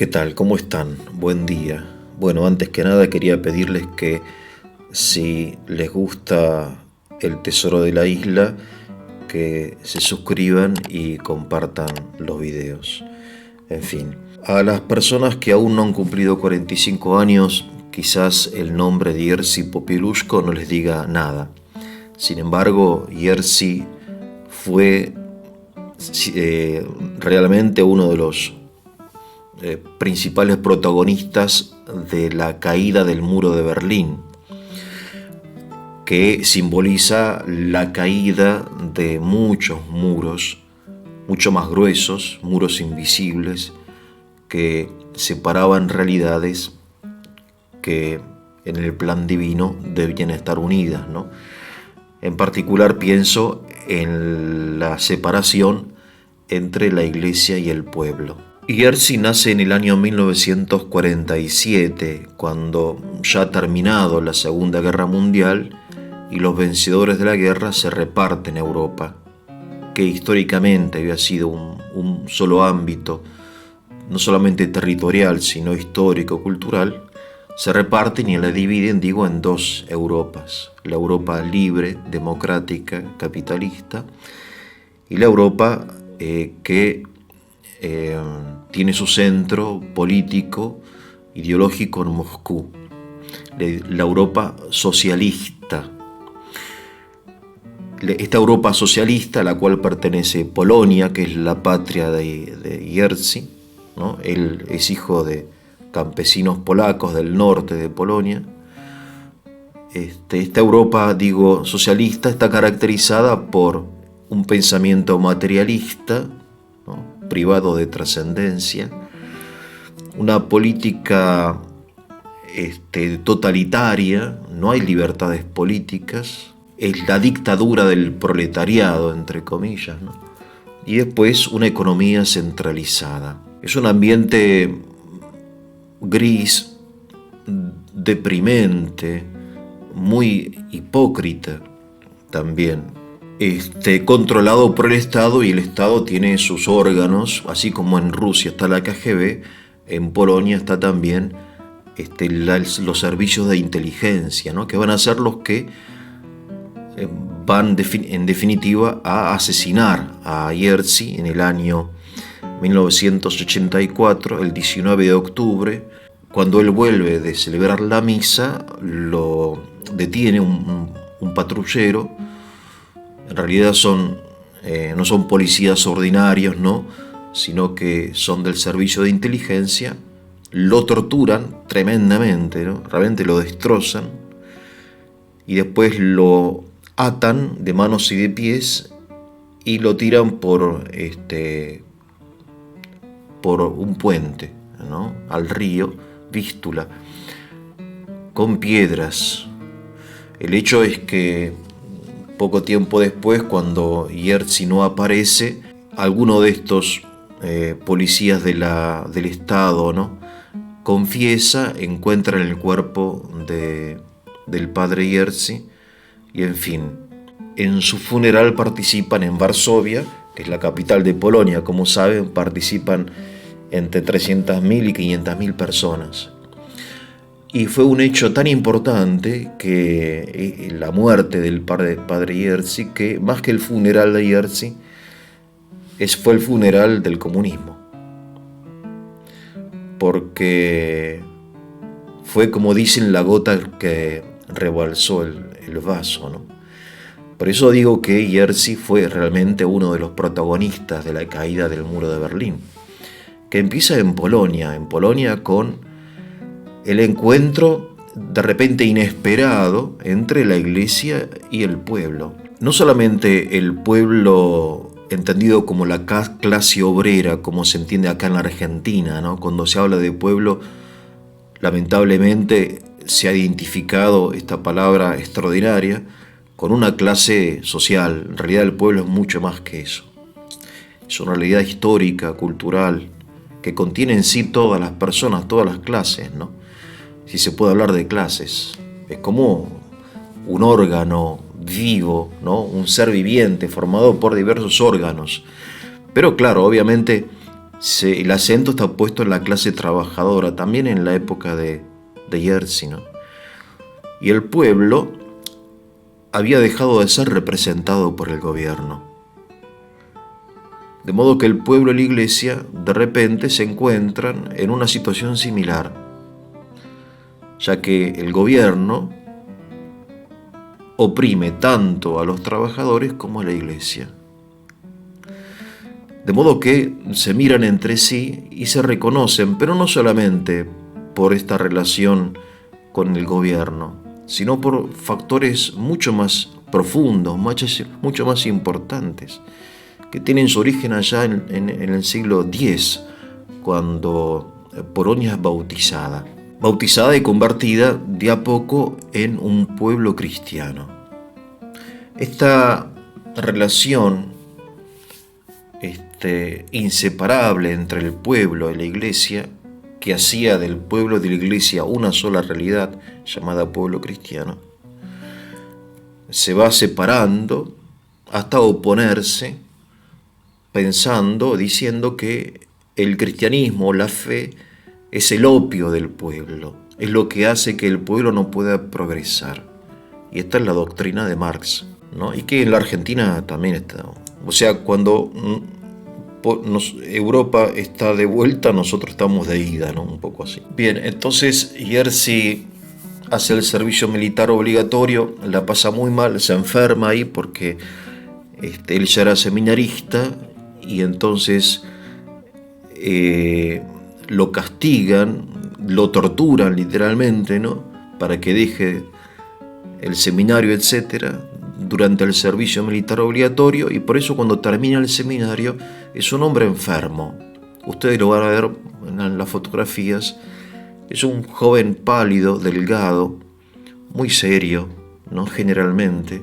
¿Qué tal? ¿Cómo están? Buen día. Bueno, antes que nada quería pedirles que si les gusta El Tesoro de la Isla, que se suscriban y compartan los videos. En fin, a las personas que aún no han cumplido 45 años, quizás el nombre de Jerzy Popieluszko no les diga nada. Sin embargo, Jerzy fue realmente uno de los principales protagonistas de la caída del muro de Berlín, que simboliza la caída de muchos muros, mucho más gruesos, muros invisibles, que separaban realidades que en el plan divino debían estar unidas, ¿no? En particular pienso en la separación entre la iglesia y el pueblo. Jerzy nace en el año 1947, cuando ya ha terminado la Segunda Guerra Mundial y los vencedores de la guerra se reparten Europa, que históricamente había sido un solo ámbito, no solamente territorial, sino histórico, cultural. Se reparten y la dividen, en dos Europas: la Europa libre, democrática, capitalista, y la Europa que tiene su centro político, ideológico en Moscú, la Europa socialista. Esta Europa socialista, a la cual pertenece Polonia, que es la patria de Jerzy, ¿no? Él es hijo de campesinos polacos del norte de Polonia. Esta Europa, socialista, está caracterizada por un pensamiento materialista, ¿no?, privado de trascendencia, una política totalitaria, no hay libertades políticas, es la dictadura del proletariado, entre comillas, ¿no? Y después una economía centralizada. Es un ambiente gris, deprimente, muy hipócrita también. Controlado por el Estado, y el Estado tiene sus órganos, así como en Rusia está la KGB, en Polonia está también los servicios de inteligencia, ¿no?, que van a ser los que van en definitiva a asesinar a Jerzy en el año 1984, el 19 de octubre. Cuando él vuelve de celebrar la misa, lo detiene un patrullero. En realidad no son policías ordinarios, ¿no?, sino que son del servicio de inteligencia. Lo torturan tremendamente, ¿no?, realmente lo destrozan, y después lo atan de manos y de pies y lo tiran por un puente, ¿no?, al río Vístula, con piedras. El hecho es que poco tiempo después, cuando Jerzy no aparece, alguno de estos policías del Estado, ¿no?, confiesa, encuentran el cuerpo del padre Jerzy, y en fin, en su funeral participan en Varsovia, que es la capital de Polonia. Como saben, participan entre 300.000 y 500.000 personas. Y fue un hecho tan importante que la muerte del padre Jerzy, que más que el funeral de Jerzy, fue el funeral del comunismo. Porque fue, como dicen, la gota que rebalsó el vaso, ¿no? Por eso digo que Jerzy fue realmente uno de los protagonistas de la caída del muro de Berlín, que empieza en Polonia con el encuentro de repente inesperado entre la iglesia y el pueblo. No solamente el pueblo entendido como la clase obrera, como se entiende acá en la Argentina, ¿no? Cuando se habla de pueblo, lamentablemente se ha identificado esta palabra extraordinaria con una clase social. En realidad el pueblo es mucho más que eso. Es una realidad histórica, cultural, que contiene en sí todas las personas, todas las clases, ¿no? Si se puede hablar de clases, es como un órgano vivo, ¿no?, un ser viviente formado por diversos órganos. Pero claro, obviamente el acento está puesto en la clase trabajadora, también en la época de Jerzy, ¿no? Y el pueblo había dejado de ser representado por el gobierno. De modo que el pueblo y la iglesia de repente se encuentran en una situación similar, ya que el gobierno oprime tanto a los trabajadores como a la iglesia. De modo que se miran entre sí y se reconocen, pero no solamente por esta relación con el gobierno, sino por factores mucho más profundos, mucho más importantes, que tienen su origen allá en el siglo X, cuando Polonia es bautizada y convertida de a poco en un pueblo cristiano. Esta relación inseparable entre el pueblo y la iglesia, que hacía del pueblo y de la iglesia una sola realidad llamada pueblo cristiano, se va separando hasta oponerse, diciendo que el cristianismo, la fe, es el opio del pueblo, es lo que hace que el pueblo no pueda progresar. Y esta es la doctrina de Marx, ¿no? Y que en la Argentina también está. O sea, cuando Europa está de vuelta, nosotros estamos de ida, ¿no? Un poco así. Bien, entonces Jerzy hace el servicio militar obligatorio, la pasa muy mal, se enferma ahí porque él ya era seminarista y entonces lo castigan, lo torturan literalmente, ¿no? Para que deje el seminario, etcétera, durante el servicio militar obligatorio, y por eso cuando termina el seminario es un hombre enfermo. Ustedes lo van a ver en las fotografías. Es un joven pálido, delgado, muy serio, ¿no? Generalmente,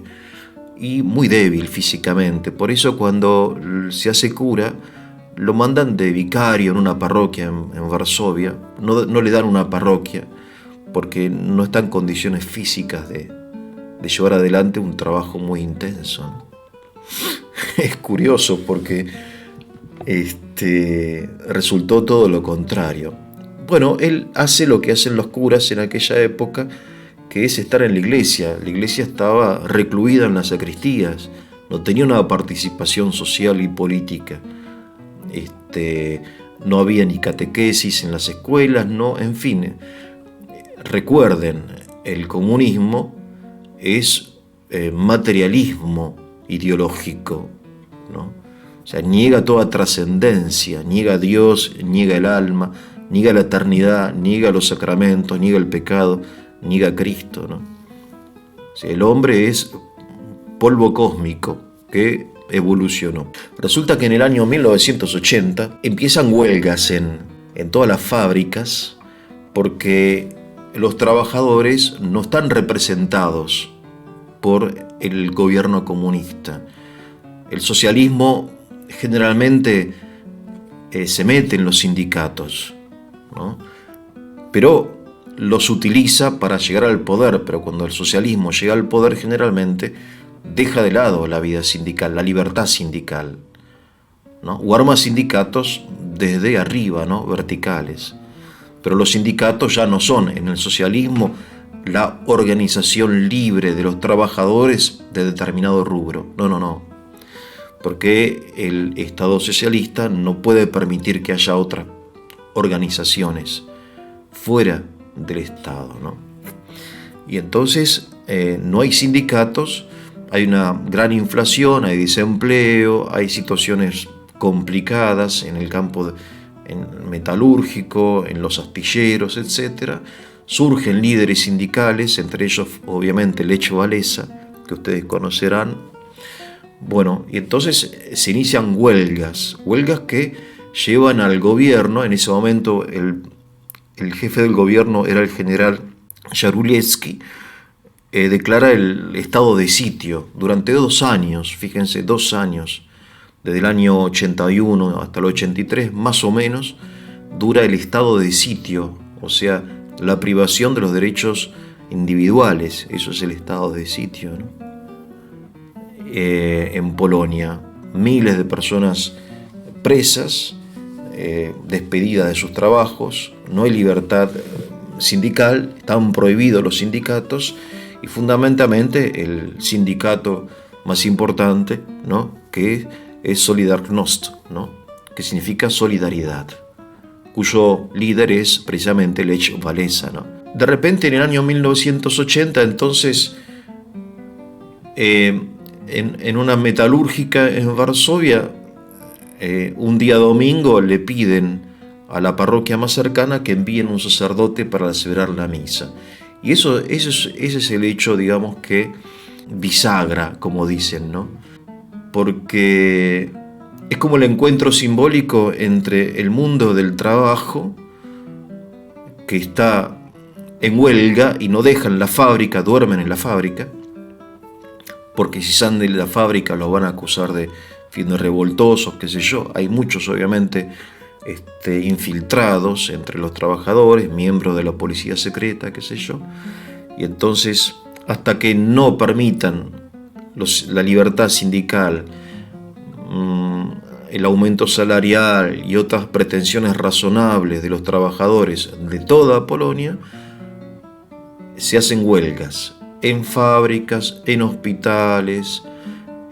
y muy débil físicamente. Por eso cuando se hace cura, lo mandan de vicario en una parroquia en Varsovia. No le dan una parroquia porque no está en condiciones físicas de llevar adelante un trabajo muy intenso, ¿no? Es curioso porque resultó todo lo contrario. Bueno, él hace lo que hacen los curas en aquella época, que es estar en la iglesia. La iglesia estaba recluida en las sacristías, no tenía una participación social y política. No había ni catequesis en las escuelas, no, en fin. Recuerden, el comunismo es materialismo ideológico, ¿no? O sea, niega toda trascendencia, niega a Dios, niega el alma, niega la eternidad, niega los sacramentos, niega el pecado, niega a Cristo, ¿no? O sea, el hombre es polvo cósmico que evolucionó. Resulta que en el año 1980 empiezan huelgas en todas las fábricas porque los trabajadores no están representados por el gobierno comunista. El socialismo generalmente se mete en los sindicatos, ¿no? Pero los utiliza para llegar al poder, pero cuando el socialismo llega al poder generalmente deja de lado la vida sindical, la libertad sindical, ¿no? O arma sindicatos desde arriba, ¿no? Verticales. Pero los sindicatos ya no son en el socialismo la organización libre de los trabajadores de determinado rubro. No. Porque el Estado socialista no puede permitir que haya otras organizaciones fuera del Estado, ¿no? Y entonces no hay sindicatos, hay una gran inflación, hay desempleo, hay situaciones complicadas en el campo metalúrgico, en los astilleros, etc. Surgen líderes sindicales, entre ellos obviamente Lech Walesa, que ustedes conocerán. Bueno, y entonces se inician huelgas que llevan al gobierno. En ese momento el jefe del gobierno era el general Jaruzelski. Declara el estado de sitio durante 2 años, fíjense, 2 años. Desde el año 81 hasta el 83, más o menos, dura el estado de sitio, o sea, la privación de los derechos individuales. Eso es el estado de sitio, ¿no? En Polonia, miles de personas presas, despedidas de sus trabajos, no hay libertad sindical, están prohibidos los sindicatos y fundamentalmente el sindicato más importante, ¿no?, que es Solidarność, ¿no?, que significa solidaridad, cuyo líder es precisamente Lech Walesa, ¿no? De repente en el año 1980, entonces, en una metalúrgica en Varsovia, un día domingo le piden a la parroquia más cercana que envíen un sacerdote para celebrar la misa. Y ese es el hecho, digamos, que bisagra, como dicen, ¿no? Porque es como el encuentro simbólico entre el mundo del trabajo, que está en huelga y no dejan la fábrica, duermen en la fábrica, porque si salen de la fábrica los van a acusar de fines revoltosos, qué sé yo. Hay muchos, obviamente, infiltrados entre los trabajadores, miembros de la policía secreta, qué sé yo. Y entonces, hasta que no permitan la libertad sindical, el aumento salarial y otras pretensiones razonables de los trabajadores de toda Polonia, se hacen huelgas en fábricas, en hospitales,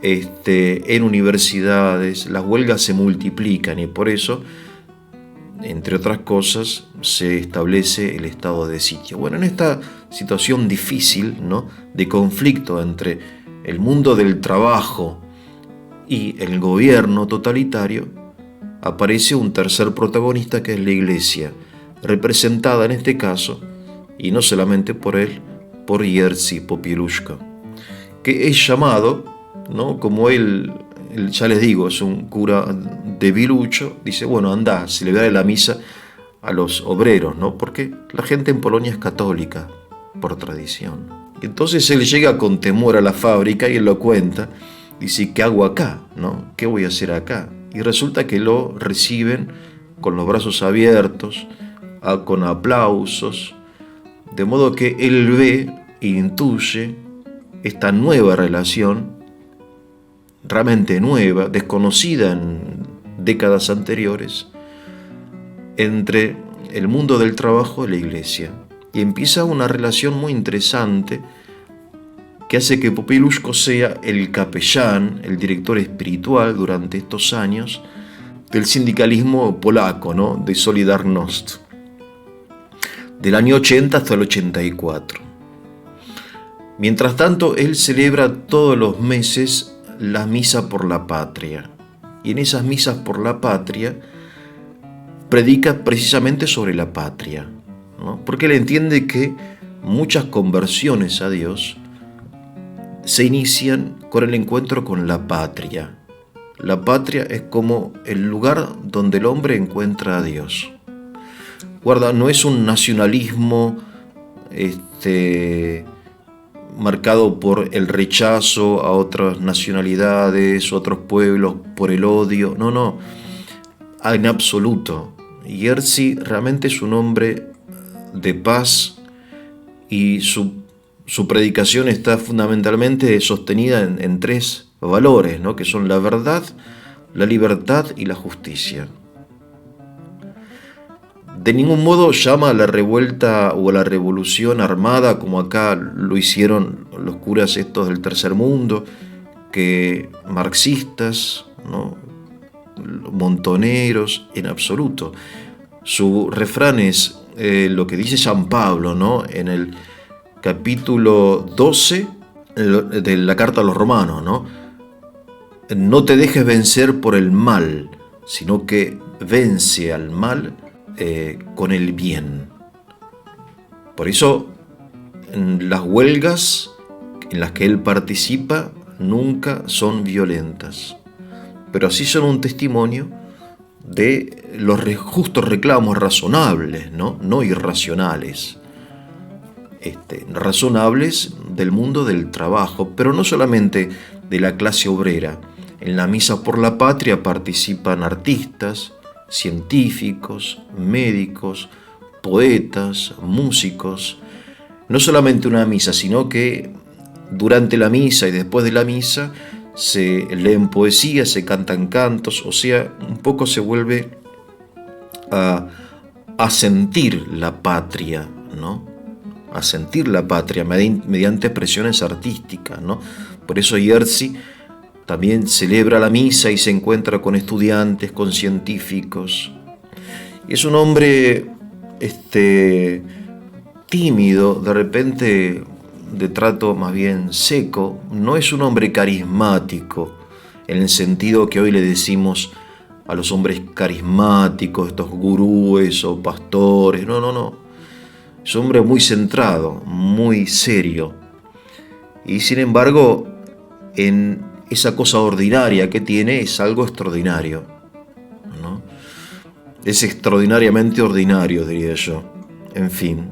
en universidades. Las huelgas se multiplican y por eso, entre otras cosas, se establece el estado de sitio. Bueno, en esta situación difícil, ¿no?, de conflicto entre el mundo del trabajo y el gobierno totalitario, aparece un tercer protagonista, que es la Iglesia, representada en este caso, y no solamente por él, por Jerzy Popieluszko, que es llamado, ¿no?, como él, ya les digo, es un cura debilucho, dice, bueno, anda a celebrar la misa a los obreros, ¿no?, porque la gente en Polonia es católica por tradición. Y entonces él llega con temor a la fábrica y él lo cuenta, dice, ¿qué hago acá?, ¿no? ¿Qué voy a hacer acá? Y resulta que lo reciben con los brazos abiertos, con aplausos, de modo que él ve e intuye esta nueva relación, realmente nueva, desconocida en décadas anteriores, entre el mundo del trabajo y la Iglesia. Y empieza una relación muy interesante que hace que Popieluszko sea el capellán, el director espiritual durante estos años del sindicalismo polaco, ¿no?, de Solidarność, del año 80 hasta el 84. Mientras tanto, él celebra todos los meses la misa por la patria. Y en esas misas por la patria predica precisamente sobre la patria, ¿no?, porque él entiende que muchas conversiones a Dios se inician con el encuentro con la patria. La patria es como el lugar donde el hombre encuentra a Dios. Guarda, no es un nacionalismo marcado por el rechazo a otras nacionalidades, otros pueblos, por el odio. No, en absoluto. Jerzy realmente es un hombre de paz y su predicación está fundamentalmente sostenida en tres valores, ¿no?, que son la verdad, la libertad y la justicia. De ningún modo llama a la revuelta o a la revolución armada, como acá lo hicieron los curas estos del tercer mundo, que marxistas, ¿no?, montoneros, en absoluto. Su refrán es lo que dice San Pablo, ¿no?, en el capítulo 12 de la carta a los romanos, ¿no? No te dejes vencer por el mal, sino que vence al mal con el bien. Por eso, las huelgas en las que él participa nunca son violentas, pero sí son un testimonio de los justos reclamos razonables, no irracionales. Razonables del mundo del trabajo, pero no solamente de la clase obrera. En la misa por la patria participan artistas, científicos, médicos, poetas, músicos. No solamente una misa, sino que durante la misa y después de la misa se leen poesías, se cantan cantos, o sea, un poco se vuelve a, a sentir la patria, ¿no? A sentir la patria mediante expresiones artísticas, ¿no? Por eso Jerzy también celebra la misa y se encuentra con estudiantes, con científicos. Y es un hombre tímido, de repente de trato más bien seco. No es un hombre carismático, en el sentido que hoy le decimos a los hombres carismáticos, estos gurúes o pastores. No, no, no. Es un hombre muy centrado, muy serio. Y sin embargo, en esa cosa ordinaria que tiene es algo extraordinario, ¿no? Es extraordinariamente ordinario, diría yo. En fin.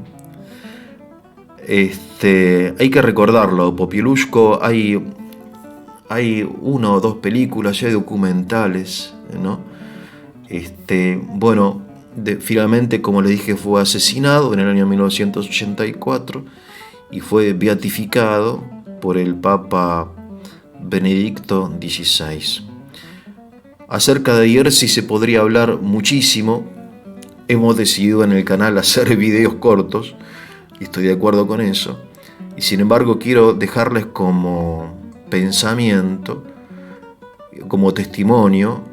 Hay que recordarlo. Popieluszko, hay 1 o 2 películas, hay documentales, ¿no? Bueno, finalmente, como le dije, fue asesinado en el año 1984 y fue beatificado por el Papa Benedicto XVI. Acerca de Jerzy se podría hablar muchísimo. Hemos decidido en el canal hacer videos cortos y estoy de acuerdo con eso. Y sin embargo quiero dejarles como pensamiento, como testimonio,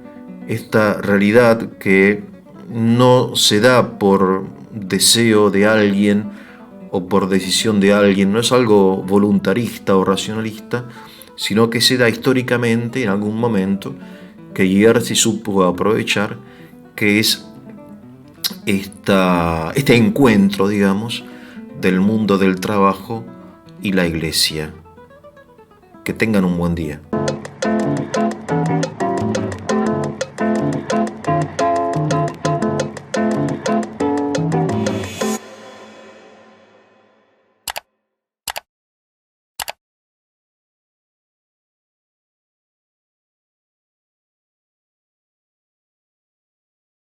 esta realidad que no se da por deseo de alguien o por decisión de alguien, no es algo voluntarista o racionalista, sino que se da históricamente en algún momento que Jerzy supo aprovechar, que es este encuentro, digamos, del mundo del trabajo y la iglesia. Que tengan un buen día.